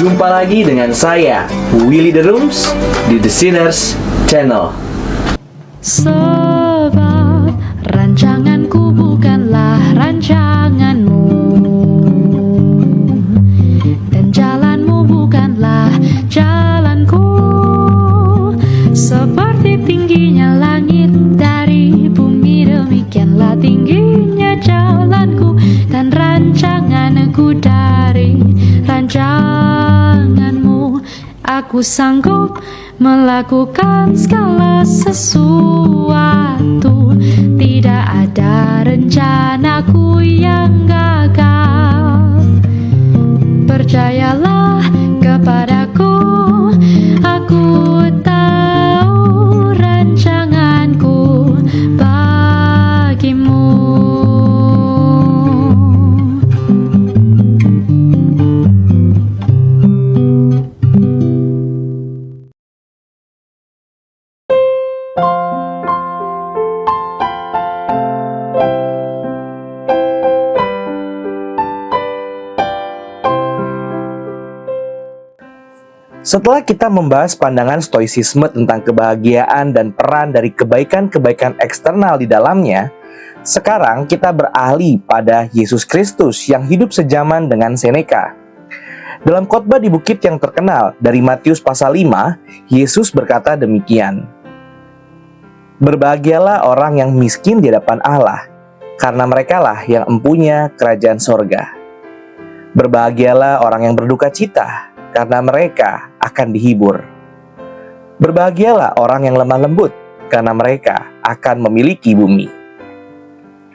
Jumpa lagi dengan saya, Willy The Rooms, di The Sinners Channel. Sebab rancanganku bukanlah rancanganmu, dan jalanmu bukanlah jalanku. Seperti tingginya langit dari bumi, demikianlah tingginya jalanku dan rancanganku dari rancanganmu. Aku sanggup melakukan segala sesuatu, tidak ada rencanaku yang gagal. Percayalah kepadaku, aku tahu rancanganku bagimu. Setelah kita membahas pandangan stoicisme tentang kebahagiaan dan peran dari kebaikan-kebaikan eksternal di dalamnya, sekarang kita beralih pada Yesus Kristus yang hidup sejaman dengan Seneca. Dalam khotbah di bukit yang terkenal dari Matius pasal 5, Yesus berkata demikian, "Berbahagialah orang yang miskin di hadapan Allah, karena merekalah yang empunya kerajaan sorga. Berbahagialah orang yang berduka cita, karena mereka akan dihibur. Berbahagialah orang yang lemah lembut, karena mereka akan memiliki bumi.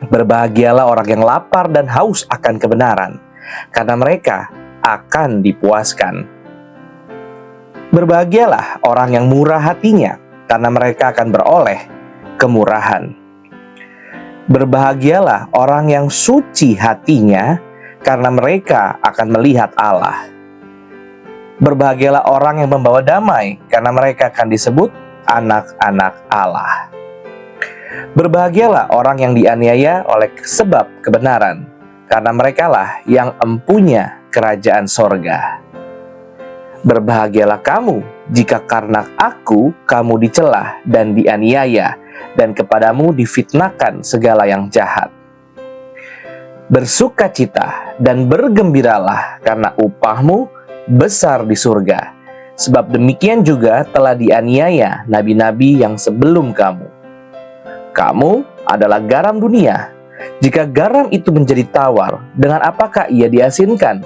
Berbahagialah orang yang lapar dan haus akan kebenaran, karena mereka akan dipuaskan. Berbahagialah orang yang murah hatinya, karena mereka akan beroleh kemurahan. Berbahagialah orang yang suci hatinya, karena mereka akan melihat Allah. Berbahagialah orang yang membawa damai, karena mereka akan disebut anak-anak Allah. Berbahagialah orang yang dianiaya oleh sebab kebenaran, karena merekalah yang empunya kerajaan sorga. Berbahagialah kamu jika karena aku kamu dicela dan dianiaya, dan kepadamu difitnahkan segala yang jahat. Bersukacita dan bergembiralah, karena upahmu besar di surga, sebab demikian juga telah dianiaya nabi-nabi yang sebelum kamu. Kamu adalah garam dunia. Jika garam itu menjadi tawar, dengan apakah ia diasinkan?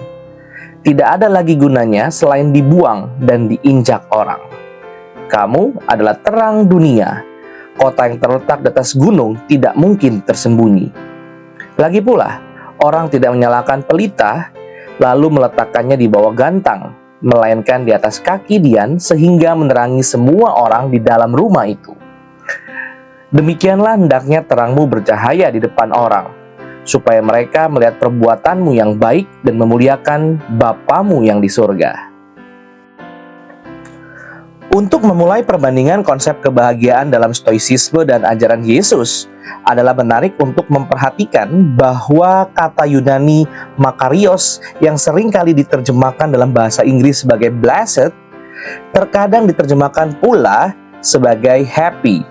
Tidak ada lagi gunanya selain dibuang dan diinjak orang. Kamu adalah terang dunia. Kota yang terletak di atas gunung tidak mungkin tersembunyi. Lagi pula, orang tidak menyalakan pelita lalu meletakkannya di bawah gantang, melainkan di atas kaki dian sehingga menerangi semua orang di dalam rumah itu. Demikianlah hendaknya terangmu bercahaya di depan orang, supaya mereka melihat perbuatanmu yang baik dan memuliakan Bapamu yang di surga." Untuk memulai perbandingan konsep kebahagiaan dalam stoicisme dan ajaran Yesus, adalah menarik untuk memperhatikan bahwa kata Yunani makarios yang sering kali diterjemahkan dalam bahasa Inggris sebagai blessed, terkadang diterjemahkan pula sebagai happy,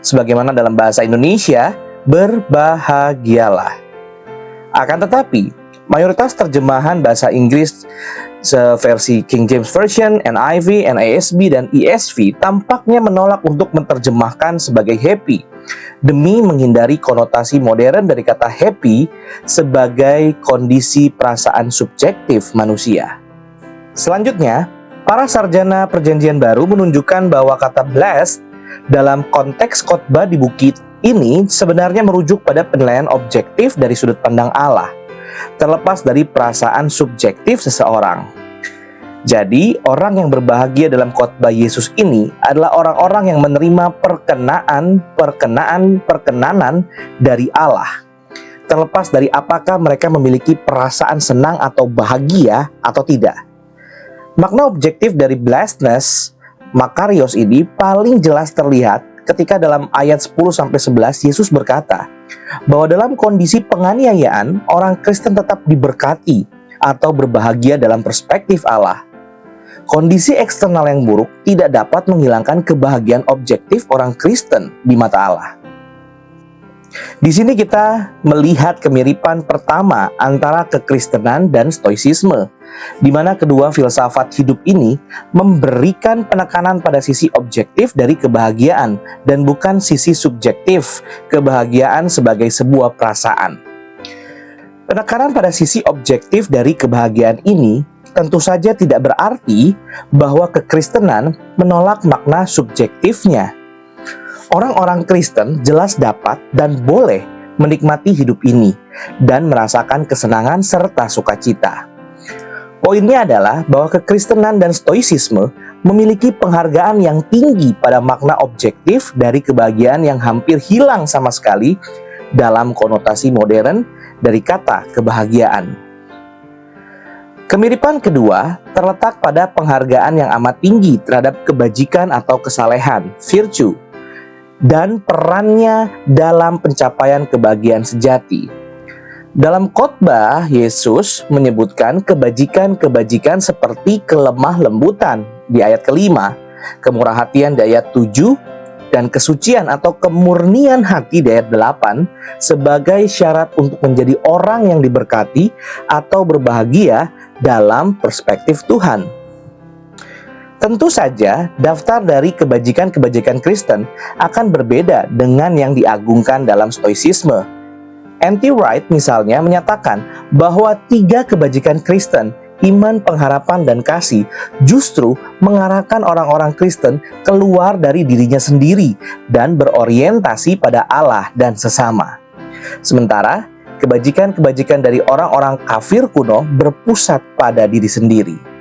sebagaimana dalam bahasa Indonesia berbahagialah. Akan tetapi, mayoritas terjemahan bahasa Inggris versi King James Version, NIV, NASB, dan ESV tampaknya menolak untuk menerjemahkan sebagai happy, demi menghindari konotasi modern dari kata happy sebagai kondisi perasaan subjektif manusia. Selanjutnya, para sarjana Perjanjian Baru menunjukkan bahwa kata blessed dalam konteks khotbah di bukit ini sebenarnya merujuk pada penilaian objektif dari sudut pandang Allah, terlepas dari perasaan subjektif seseorang. Jadi, orang yang berbahagia dalam khotbah Yesus ini adalah orang-orang yang menerima perkenanan dari Allah, terlepas dari apakah mereka memiliki perasaan senang atau bahagia atau tidak. Makna objektif dari blessedness, makarios ini paling jelas terlihat ketika dalam ayat 10-11 Yesus berkata bahwa dalam kondisi penganiayaan, orang Kristen tetap diberkati atau berbahagia dalam perspektif Allah. kondisi eksternal yang buruk tidak dapat menghilangkan kebahagiaan objektif orang Kristen di mata Allah. Di sini kita melihat kemiripan pertama antara kekristenan dan stoicisme, di mana kedua filsafat hidup ini memberikan penekanan pada sisi objektif dari kebahagiaan dan bukan sisi subjektif kebahagiaan sebagai sebuah perasaan. Penekanan pada sisi objektif dari kebahagiaan ini tentu saja tidak berarti bahwa kekristenan menolak makna subjektifnya. Orang-orang Kristen jelas dapat dan boleh menikmati hidup ini dan merasakan kesenangan serta sukacita. Poinnya adalah bahwa kekristenan dan stoicisme memiliki penghargaan yang tinggi pada makna objektif dari kebahagiaan yang hampir hilang sama sekali dalam konotasi modern dari kata kebahagiaan. Kemiripan kedua terletak pada penghargaan yang amat tinggi terhadap kebajikan atau kesalehan, virtue, dan perannya dalam pencapaian kebahagiaan sejati. Dalam khotbah, Yesus menyebutkan kebajikan-kebajikan seperti kelemah lembutan di ayat kelima, kemurah hatian di ayat 7, dan kesucian atau kemurnian hati di ayat 8 sebagai syarat untuk menjadi orang yang diberkati atau berbahagia dalam perspektif Tuhan. Tentu saja, daftar dari kebajikan-kebajikan Kristen akan berbeda dengan yang diagungkan dalam stoicisme. N.T. Wright misalnya menyatakan bahwa 3 kebajikan Kristen, iman, pengharapan, dan kasih, justru mengarahkan orang-orang Kristen keluar dari dirinya sendiri dan berorientasi pada Allah dan sesama. Sementara, kebajikan-kebajikan dari orang-orang kafir kuno berpusat pada diri sendiri.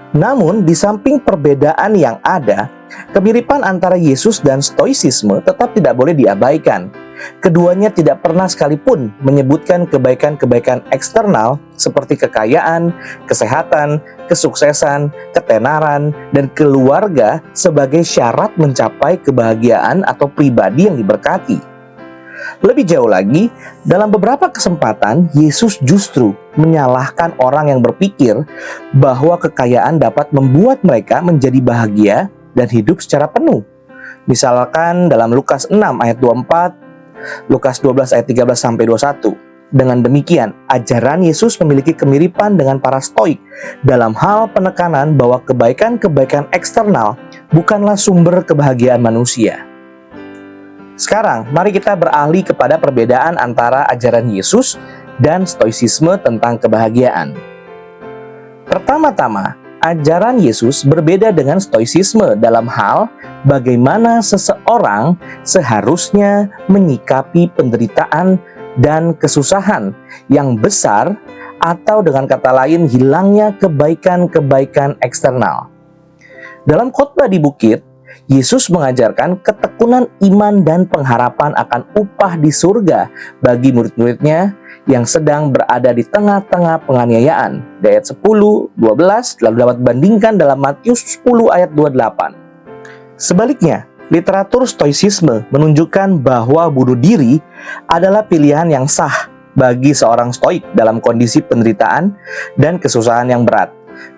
Namun, di samping perbedaan yang ada, kemiripan antara Yesus dan stoicisme tetap tidak boleh diabaikan. Keduanya tidak pernah sekalipun menyebutkan kebaikan-kebaikan eksternal seperti kekayaan, kesehatan, kesuksesan, ketenaran, dan keluarga sebagai syarat mencapai kebahagiaan atau pribadi yang diberkati. Lebih jauh lagi, dalam beberapa kesempatan, Yesus justru menyalahkan orang yang berpikir bahwa kekayaan dapat membuat mereka menjadi bahagia dan hidup secara penuh. Misalkan dalam Lukas 6 ayat 24, Lukas 12 ayat 13-21. Dengan demikian, ajaran Yesus memiliki kemiripan dengan para stoik dalam hal penekanan bahwa kebaikan-kebaikan eksternal bukanlah sumber kebahagiaan manusia. Sekarang, mari kita beralih kepada perbedaan antara ajaran Yesus dan stoicisme tentang kebahagiaan. Pertama-tama, ajaran Yesus berbeda dengan stoicisme dalam hal bagaimana seseorang seharusnya menyikapi penderitaan dan kesusahan yang besar, atau dengan kata lain, hilangnya kebaikan-kebaikan eksternal. Dalam khotbah di bukit, Yesus mengajarkan ketekunan iman dan pengharapan akan upah di surga bagi murid-muridnya yang sedang berada di tengah-tengah penganiayaan. Di ayat 10, 12, lalu dapat bandingkan dalam Matius 10 ayat 28. Sebaliknya, literatur stoicisme menunjukkan bahwa bunuh diri adalah pilihan yang sah bagi seorang stoik dalam kondisi penderitaan dan kesusahan yang berat.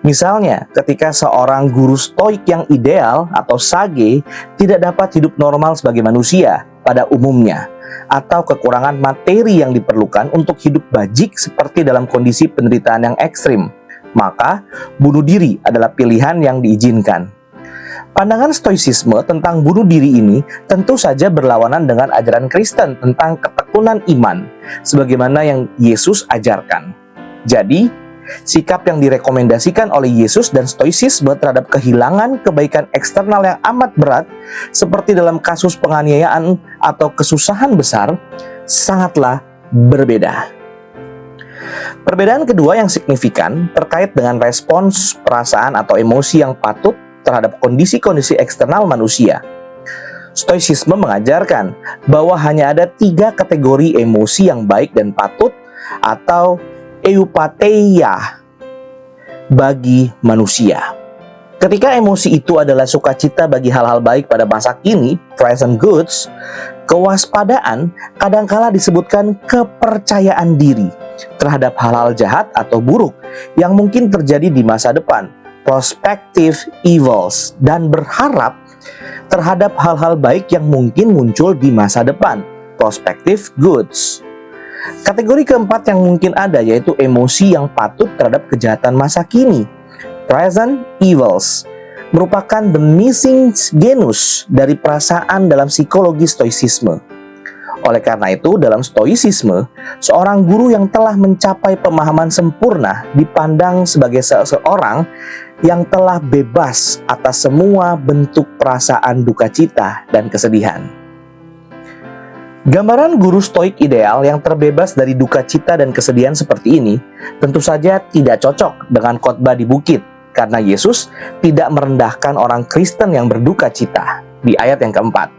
Misalnya, ketika seorang guru stoik yang ideal atau sage tidak dapat hidup normal sebagai manusia pada umumnya, atau kekurangan materi yang diperlukan untuk hidup bajik seperti dalam kondisi penderitaan yang ekstrim, maka bunuh diri adalah pilihan yang diizinkan. Pandangan stoicisme tentang bunuh diri ini tentu saja berlawanan dengan ajaran Kristen tentang ketekunan iman, sebagaimana yang Yesus ajarkan. Jadi, sikap yang direkomendasikan oleh Yesus dan stoicisme terhadap kehilangan kebaikan eksternal yang amat berat, seperti dalam kasus penganiayaan atau kesusahan besar, sangatlah berbeda. Perbedaan kedua yang signifikan terkait dengan respons perasaan atau emosi yang patut terhadap kondisi-kondisi eksternal manusia. Stoicisme mengajarkan bahwa hanya ada 3 kategori emosi yang baik dan patut atau eupatheia bagi manusia. Ketika emosi itu adalah sukacita bagi hal-hal baik pada masa kini, present goods, kewaspadaan kadangkala disebutkan kepercayaan diri terhadap hal-hal jahat atau buruk yang mungkin terjadi di masa depan, prospective evils, dan berharap terhadap hal-hal baik yang mungkin muncul di masa depan, prospective goods. Kategori keempat yang mungkin ada yaitu emosi yang patut terhadap kejahatan masa kini, present evils, merupakan the missing genus dari perasaan dalam psikologi stoicisme. Oleh karena itu, dalam stoicisme, seorang guru yang telah mencapai pemahaman sempurna dipandang sebagai seseorang yang telah bebas atas semua bentuk perasaan duka cita dan kesedihan. Gambaran guru stoik ideal yang terbebas dari duka cita dan kesedihan seperti ini tentu saja tidak cocok dengan khotbah di bukit, karena Yesus tidak merendahkan orang Kristen yang berduka cita di ayat yang keempat,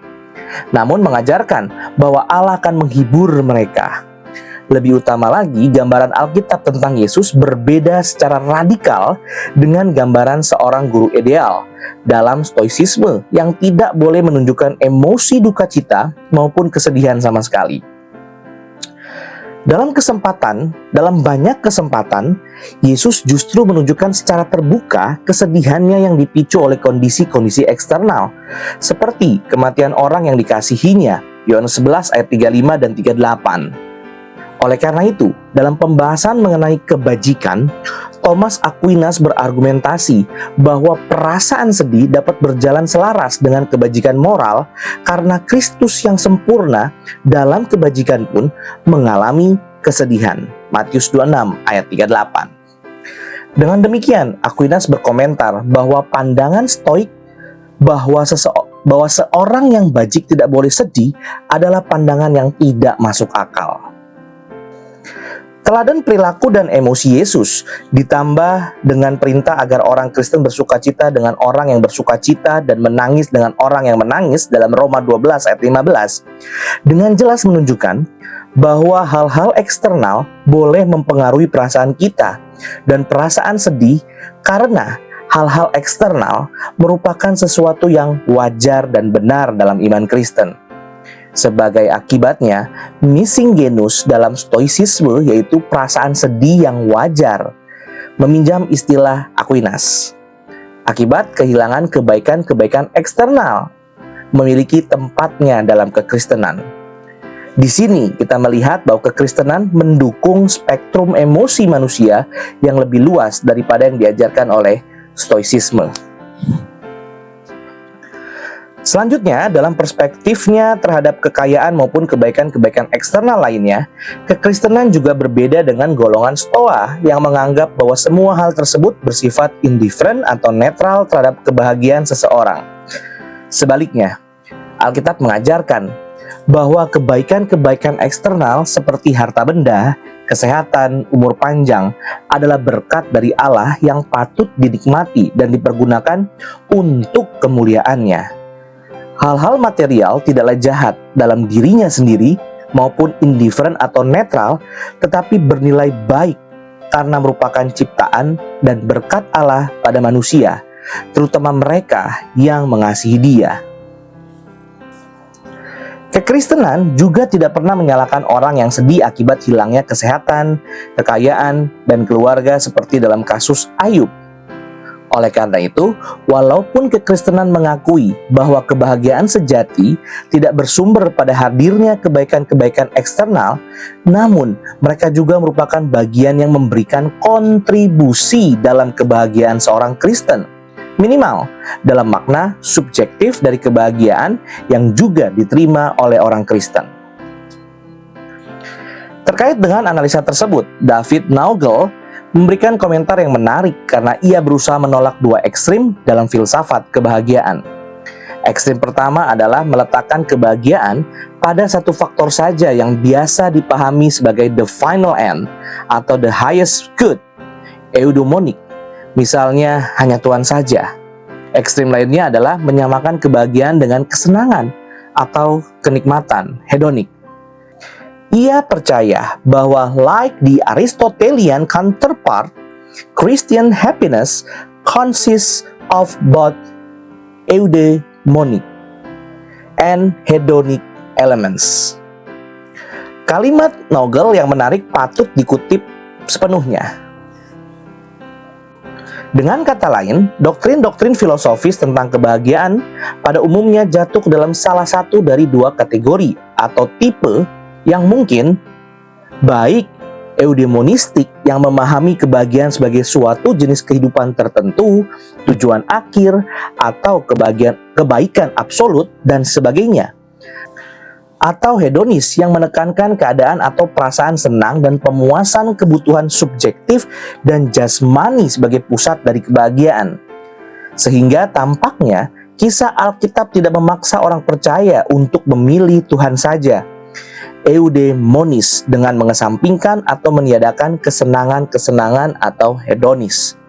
namun mengajarkan bahwa Allah akan menghibur mereka. Lebih utama lagi, gambaran Alkitab tentang Yesus berbeda secara radikal dengan gambaran seorang guru ideal dalam stoicisme yang tidak boleh menunjukkan emosi duka cita maupun kesedihan sama sekali. Dalam banyak kesempatan, Yesus justru menunjukkan secara terbuka kesedihannya yang dipicu oleh kondisi-kondisi eksternal, seperti kematian orang yang dikasihinya, Yohanes 11 ayat 35 dan 38. Oleh karena itu, dalam pembahasan mengenai kebajikan, Thomas Aquinas berargumentasi bahwa perasaan sedih dapat berjalan selaras dengan kebajikan moral karena Kristus yang sempurna dalam kebajikan pun mengalami kesedihan. Matius 26 ayat 38. Dengan demikian, Aquinas berkomentar bahwa pandangan stoik bahwa seorang yang bajik tidak boleh sedih adalah pandangan yang tidak masuk akal. Teladan perilaku dan emosi Yesus ditambah dengan perintah agar orang Kristen bersukacita dengan orang yang bersukacita dan menangis dengan orang yang menangis dalam Roma 12 ayat 15 dengan jelas menunjukkan bahwa hal-hal eksternal boleh mempengaruhi perasaan kita dan perasaan sedih karena hal-hal eksternal merupakan sesuatu yang wajar dan benar dalam iman Kristen. Sebagai akibatnya, missing genus dalam stoicisme yaitu perasaan sedih yang wajar, meminjam istilah Aquinas. Akibat kehilangan kebaikan-kebaikan eksternal memiliki tempatnya dalam kekristenan. Di sini kita melihat bahwa kekristenan mendukung spektrum emosi manusia yang lebih luas daripada yang diajarkan oleh stoicisme. Selanjutnya, dalam perspektifnya terhadap kekayaan maupun kebaikan-kebaikan eksternal lainnya, kekristenan juga berbeda dengan golongan Stoa yang menganggap bahwa semua hal tersebut bersifat indifferent atau netral terhadap kebahagiaan seseorang. Sebaliknya, Alkitab mengajarkan bahwa kebaikan-kebaikan eksternal seperti harta benda, kesehatan, umur panjang adalah berkat dari Allah yang patut dinikmati dan dipergunakan untuk kemuliaannya. Hal-hal material tidaklah jahat dalam dirinya sendiri maupun indifferent atau netral, tetapi bernilai baik karena merupakan ciptaan dan berkat Allah pada manusia, terutama mereka yang mengasihi Dia. Kekristenan juga tidak pernah menyalahkan orang yang sedih akibat hilangnya kesehatan, kekayaan, dan keluarga seperti dalam kasus Ayub. Oleh karena itu, walaupun kekristenan mengakui bahwa kebahagiaan sejati tidak bersumber pada hadirnya kebaikan-kebaikan eksternal, namun mereka juga merupakan bagian yang memberikan kontribusi dalam kebahagiaan seorang Kristen, minimal dalam makna subjektif dari kebahagiaan yang juga diterima oleh orang Kristen. Terkait dengan analisa tersebut, David Naugel memberikan komentar yang menarik karena ia berusaha menolak dua ekstrim dalam filsafat kebahagiaan. Ekstrim pertama adalah meletakkan kebahagiaan pada satu faktor saja yang biasa dipahami sebagai the final end atau the highest good, eudaimonik, misalnya hanya Tuhan saja. Ekstrim lainnya adalah menyamakan kebahagiaan dengan kesenangan atau kenikmatan, hedonik. Ia percaya bahwa like the Aristotelian counterpart, Christian happiness consists of both eudaimonic and hedonic elements. Kalimat Naugel yang menarik patut dikutip sepenuhnya. Dengan kata lain, doktrin-doktrin filosofis tentang kebahagiaan pada umumnya jatuh ke dalam salah satu dari dua kategori atau tipe yang mungkin baik eudemonistik yang memahami kebahagiaan sebagai suatu jenis kehidupan tertentu, tujuan akhir, atau kebaikan absolut, dan sebagainya. Atau hedonis yang menekankan keadaan atau perasaan senang dan pemuasan kebutuhan subjektif dan jasmani sebagai pusat dari kebahagiaan. Sehingga tampaknya kisah Alkitab tidak memaksa orang percaya untuk memilih Tuhan saja, eudemonis, dengan mengesampingkan atau meniadakan kesenangan-kesenangan atau hedonis,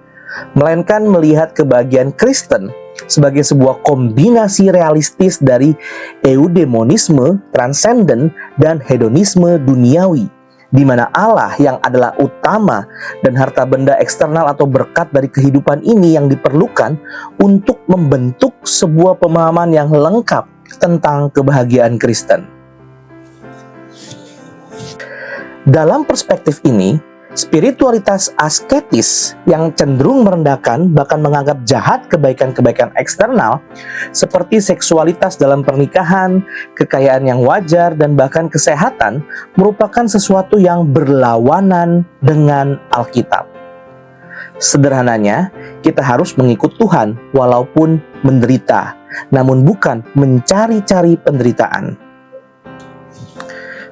melainkan melihat kebahagiaan Kristen sebagai sebuah kombinasi realistis dari eudemonisme transenden dan hedonisme duniawi, di mana Allah yang adalah utama dan harta benda eksternal atau berkat dari kehidupan ini yang diperlukan untuk membentuk sebuah pemahaman yang lengkap tentang kebahagiaan Kristen. Dalam perspektif ini, spiritualitas asketis yang cenderung merendahkan bahkan menganggap jahat kebaikan-kebaikan eksternal seperti seksualitas dalam pernikahan, kekayaan yang wajar, dan bahkan kesehatan merupakan sesuatu yang berlawanan dengan Alkitab. Sederhananya, kita harus mengikut Tuhan walaupun menderita, namun bukan mencari-cari penderitaan.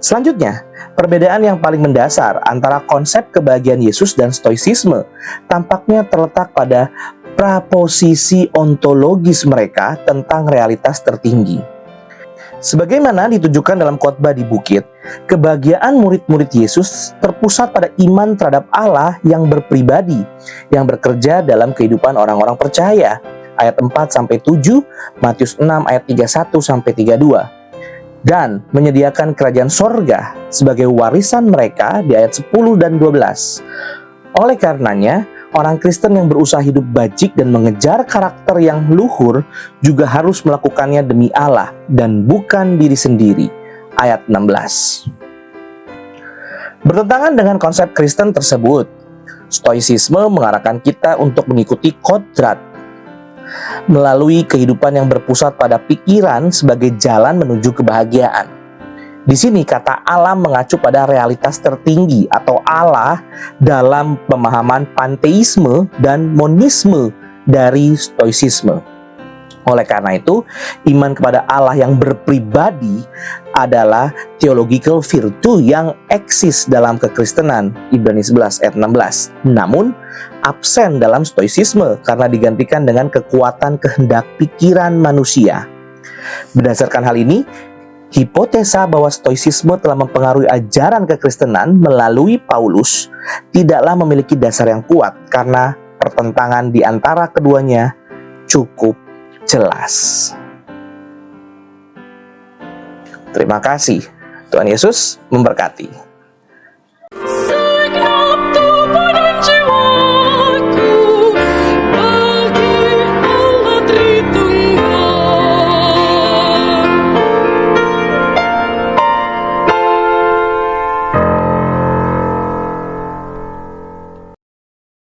Selanjutnya, perbedaan yang paling mendasar antara konsep kebahagiaan Yesus dan stoisisme tampaknya terletak pada praposisi ontologis mereka tentang realitas tertinggi. Sebagaimana ditujukan dalam khotbah di bukit, kebahagiaan murid-murid Yesus terpusat pada iman terhadap Allah yang berpribadi, yang bekerja dalam kehidupan orang-orang percaya. Ayat 4-7, Matius 6 ayat 31-32. Dan menyediakan kerajaan sorga sebagai warisan mereka di ayat 10 dan 12. Oleh karenanya, orang Kristen yang berusaha hidup bajik dan mengejar karakter yang luhur juga harus melakukannya demi Allah dan bukan diri sendiri. Ayat 16. Bertentangan dengan konsep Kristen tersebut, stoisisme mengarahkan kita untuk mengikuti kodrat melalui kehidupan yang berpusat pada pikiran sebagai jalan menuju kebahagiaan. Di sini kata Allah mengacu pada realitas tertinggi atau Allah dalam pemahaman panteisme dan monisme dari stoisisme. Oleh karena itu, iman kepada Allah yang berpribadi adalah theological virtue yang eksis dalam kekristenan, Ibrani 11 ayat 16. Namun, absen dalam stoisisme karena digantikan dengan kekuatan kehendak pikiran manusia. Berdasarkan hal ini, hipotesa bahwa stoisisme telah mempengaruhi ajaran kekristenan melalui Paulus tidaklah memiliki dasar yang kuat karena pertentangan di antara keduanya cukup jelas. Terima kasih. Tuhan Yesus memberkati.